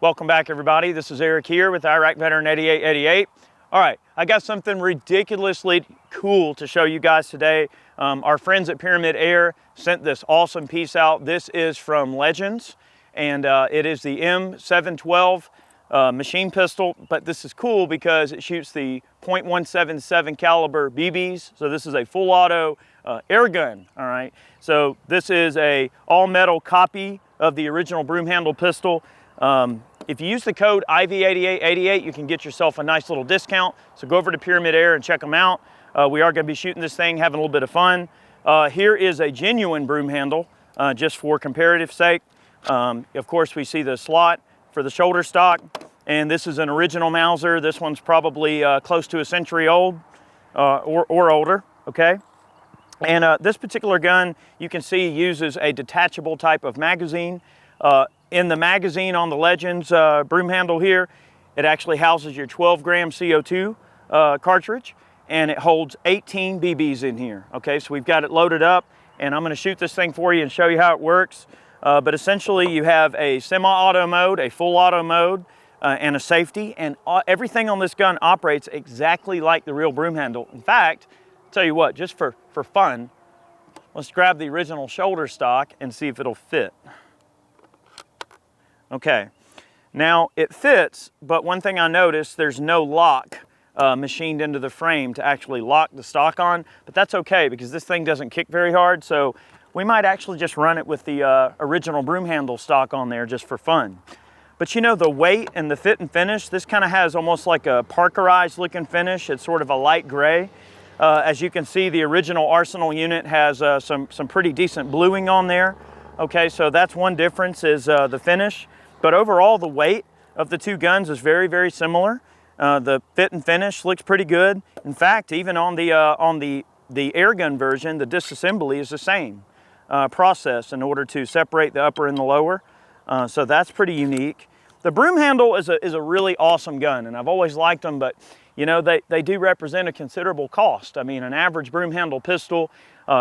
Welcome back, everybody. This is Eric here with Iraq Veteran 8888. All right, I got something ridiculously cool to show you guys today. Our friends at Pyramid Air sent this awesome piece out. This is from Legends, and it is the M712 machine pistol, but this is cool because it shoots the .177 caliber BBs. So this is a full auto air gun, all right? So this is a all metal copy of the original Broomhandle pistol. If you use the code IV8888, you can get yourself a nice little discount. So go over to Pyramid Air and check them out. We are going to be shooting this thing, having a little bit of fun. Here is a genuine Broomhandle, just for comparative sake. Of course, we see the slot for the shoulder stock, and this is an original Mauser. This one's probably close to a century old or older, okay? And this particular gun, you can see, uses a detachable type of magazine. In the magazine on the Legends Broomhandle here, it actually houses your 12-gram CO2 cartridge, and it holds 18 BBs in here. Okay, so we've got it loaded up, and I'm going to shoot this thing for you and show you how it works. But essentially, you have a semi-auto mode, a full auto mode, and a safety, and everything on this gun operates exactly like the real Broomhandle. In fact, I'll tell you what, just for fun, let's grab the original shoulder stock and see if it'll fit. Okay, now it fits, but one thing I noticed, there's no lock machined into the frame to actually lock the stock on, but that's okay because this thing doesn't kick very hard, so we might actually just run it with the original Broomhandle stock on there just for fun. But you know, the weight and the fit and finish, this kind of has almost like a Parkerized looking finish. It's sort of a light gray. As you can see, the original Arsenal unit has some pretty decent bluing on there. Okay, so that's one difference, is the finish. But overall, the weight of the two guns is very, very similar. The fit and finish looks pretty good. In fact, even on the air gun version, the disassembly is the same process in order to separate the upper and the lower. So that's pretty unique. The Broomhandle is a really awesome gun, and I've always liked them, but you know, they do represent a considerable cost. I mean, an average Broomhandle pistol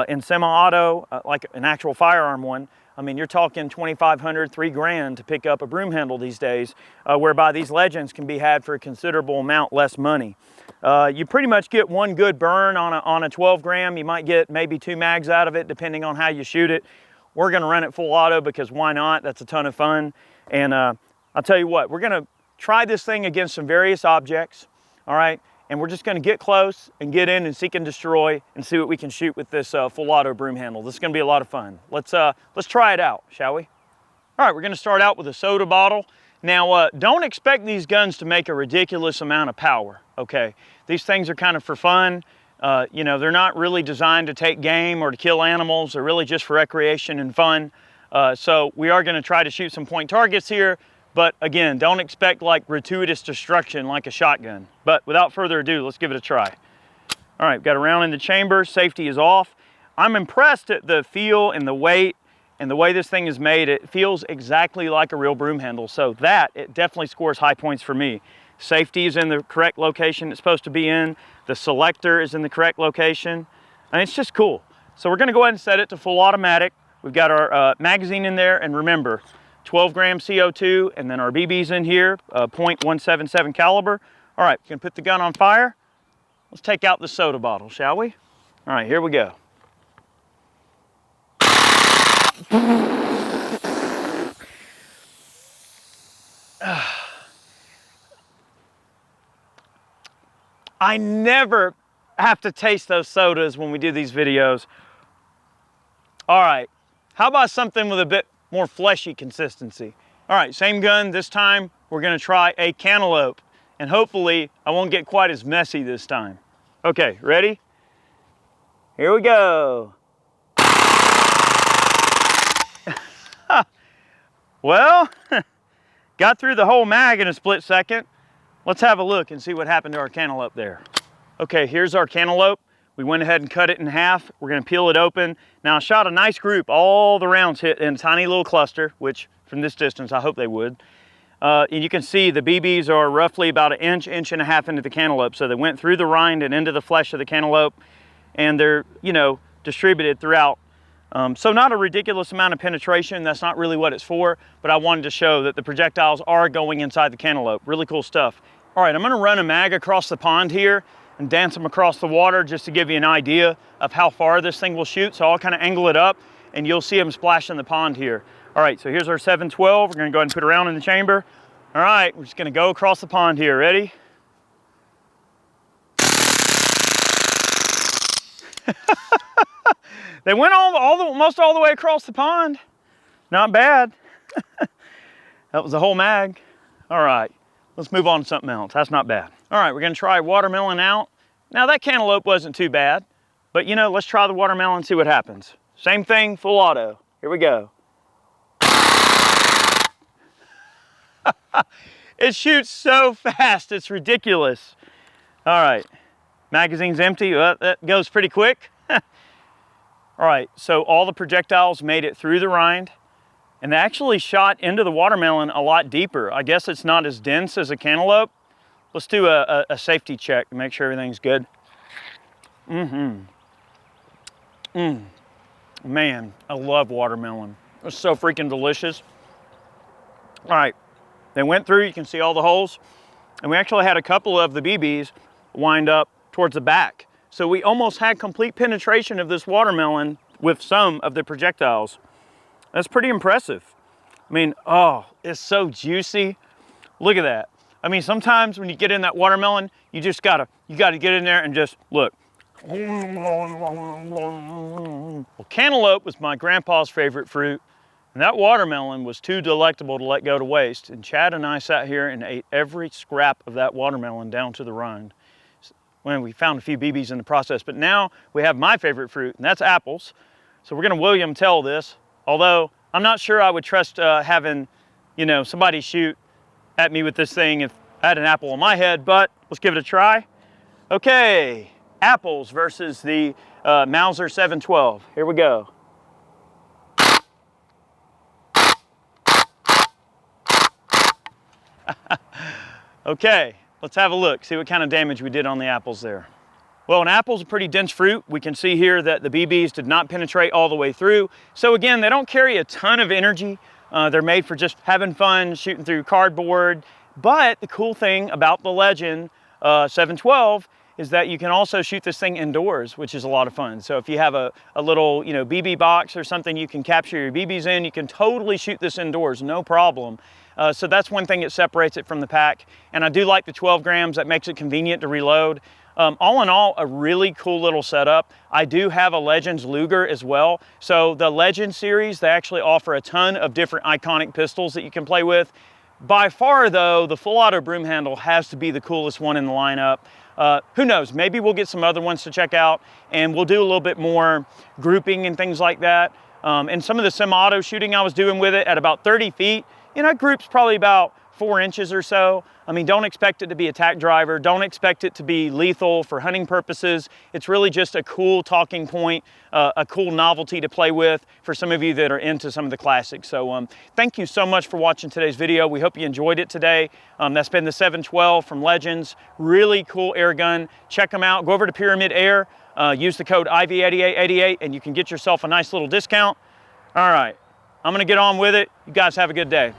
in semi-auto, like an actual firearm one, I mean, you're talking $2,500, $3,000 to pick up a Broomhandle these days, whereby these Legends can be had for a considerable amount less money. You pretty much get one good burn on a 12-gram. You might get maybe 2 mags out of it, depending on how you shoot it. We're gonna run it full auto because why not? That's a ton of fun. And I'll tell you what, we're gonna try this thing against some various objects, all right? And we're just gonna get close and get in and seek and destroy and see what we can shoot with this full auto Broomhandle. This is gonna be a lot of fun. Let's try it out, shall we? All right, we're gonna start out with a soda bottle. Now, don't expect these guns to make a ridiculous amount of power, okay? These things are kind of for fun. You know, they're not really designed to take game or to kill animals. They're really just for recreation and fun. So we are gonna try to shoot some point targets here. But again, don't expect like gratuitous destruction like a shotgun. But without further ado, let's give it a try. All right, got a round in the chamber, safety is off. I'm impressed at the feel and the weight and the way this thing is made. It feels exactly like a real Broomhandle. So it definitely scores high points for me. Safety is in the correct location it's supposed to be in. The selector is in the correct location. And it's just cool. So we're gonna go ahead and set it to full automatic. We've got our magazine in there, and remember, 12-gram CO2, and then our BBs in here, .177 caliber. All right, gonna put the gun on fire. Let's take out the soda bottle, shall we? All right, here we go. I never have to taste those sodas when we do these videos. All right, how about something with a bit more fleshy consistency? All right, same gun. This time we're gonna try a cantaloupe, and hopefully I won't get quite as messy this time. Okay, ready? Here we go. Well, got through the whole mag in a split second. Let's have a look and see what happened to our cantaloupe there. Okay, here's our cantaloupe. We went ahead and cut it in half. We're gonna peel it open. Now I shot a nice group. All the rounds hit in a tiny little cluster, which from this distance, I hope they would. And you can see the BBs are roughly about an inch, inch and a half into the cantaloupe. So they went through the rind and into the flesh of the cantaloupe, and they're, you know, distributed throughout So not a ridiculous amount of penetration. That's not really what it's for, but I wanted to show that the projectiles are going inside the cantaloupe. Really cool stuff. All right, I'm gonna run a mag across the pond here and dance them across the water just to give you an idea of how far this thing will shoot. So I'll kind of angle it up and you'll see them splash in the pond here. All right, so here's our 712. We're gonna go ahead and put it around in the chamber. All right, we're just gonna go across the pond here. Ready? They went almost all the way across the pond. Not bad. That was the whole mag. All right, let's move on to something else. That's not bad. All right, we're gonna try watermelon out. Now that cantaloupe wasn't too bad, but you know, let's try the watermelon and see what happens. Same thing, full auto. Here we go. It shoots so fast, it's ridiculous. All right, magazine's empty. That goes pretty quick. All right, so all the projectiles made it through the rind and they actually shot into the watermelon a lot deeper. I guess it's not as dense as a cantaloupe. Let's do a safety check to make sure everything's good. Man, I love watermelon. It's so freaking delicious. All right, they went through, you can see all the holes, and we actually had a couple of the BBs wind up towards the back. So we almost had complete penetration of this watermelon with some of the projectiles. That's pretty impressive. I mean, oh, it's so juicy. Look at that. I mean, sometimes when you get in that watermelon, you just gotta get in there and just look. Well, cantaloupe was my grandpa's favorite fruit, and that watermelon was too delectable to let go to waste. And Chad and I sat here and ate every scrap of that watermelon down to the rind. When we found a few BBs in the process, but now we have my favorite fruit, and that's apples. So we're gonna William Tell this, although I'm not sure I would trust having, you know, somebody shoot at me with this thing if I had an apple on my head, but let's give it a try. Okay, apples versus the Mauser 712. Here we go. Okay. Let's have a look, see what kind of damage we did on the apples there. Well, an apple's a pretty dense fruit. We can see here that the BBs did not penetrate all the way through. So again, they don't carry a ton of energy. They're made for just having fun, shooting through cardboard. But the cool thing about the Legend 712 is that you can also shoot this thing indoors, which is a lot of fun. So if you have a little, you know, BB box or something you can capture your BBs in, you can totally shoot this indoors, no problem. So that's one thing that separates it from the pack. And I do like the 12 grams, that makes it convenient to reload. All in all, a really cool little setup. I do have a Legends Luger as well. So the Legend series, they actually offer a ton of different iconic pistols that you can play with. By far though, the full auto Broomhandle has to be the coolest one in the lineup. Who knows, maybe we'll get some other ones to check out and we'll do a little bit more grouping and things like that. And some of the semi-auto shooting I was doing with it at about 30 feet, you know, group's probably about 4 inches or so. I mean, don't expect it to be a tack driver. Don't expect it to be lethal for hunting purposes. It's really just a cool talking point, a cool novelty to play with for some of you that are into some of the classics. So thank you so much for watching today's video. We hope you enjoyed it today. That's been the 712 from Legends. Really cool air gun. Check them out. Go over to Pyramid Air. Use the code IV8888 and you can get yourself a nice little discount. All right, I'm gonna get on with it. You guys have a good day.